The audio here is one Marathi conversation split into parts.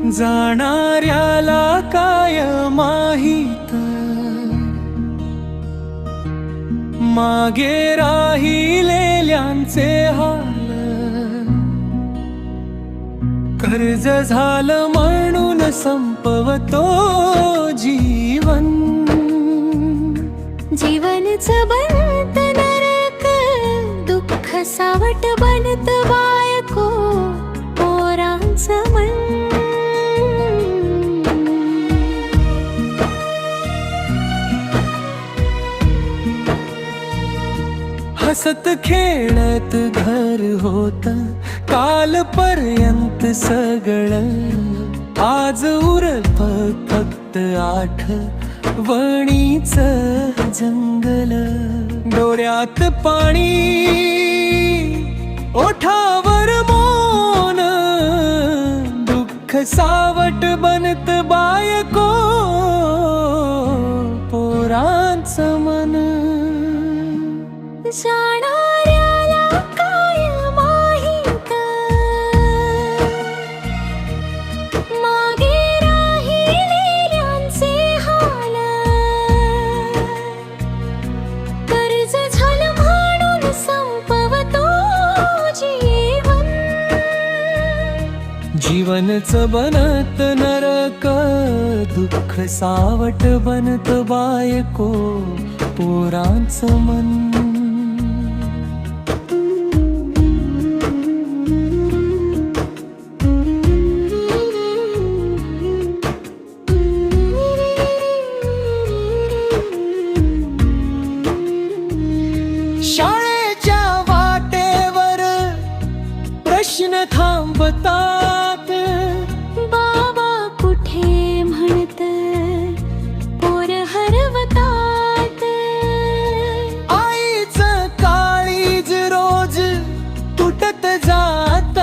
जाणाऱ्याला काय माहित मागे राहिलेल्यांचे हाल. कर्ज झालं म्हणून संपवतो जीवन. जीवनचं बनत नरक, दुःख सावट बनत बायको पोरांचं मन. हसत खेळत घर होत कालपर्यंत सगळं. आज उरत फक्त आठवणीच जंगल. डोळ्यात पाणी ओठावर मौन, दुःख सावट बनत बायको पोरांचं मन. जाणाऱ्याला काय माहित मागे राहिलेल्यांचे हाल. कर्ज झालं म्हणून संपवतो जीवन. जीवनचं बनत नरक, दुःख सावट बनत बायको पोरांचं मन. शाळेच्या वाटेवर प्रश्न थांबतात. बाबा कुठे म्हणत पोर हरवतात. आईचं काळीज रोज तुटत जात.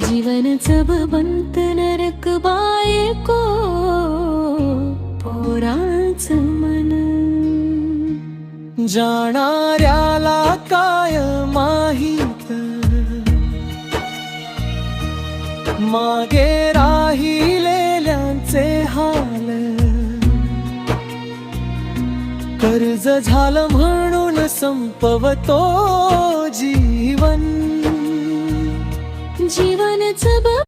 जीवनचं बनत नरक बायको पोरांचं मन. जाणाऱ्याला काय माहित मागे राहिलेल्यांचे हाल. कर्ज झालं म्हणून संपवतो जीवन. जीवनचं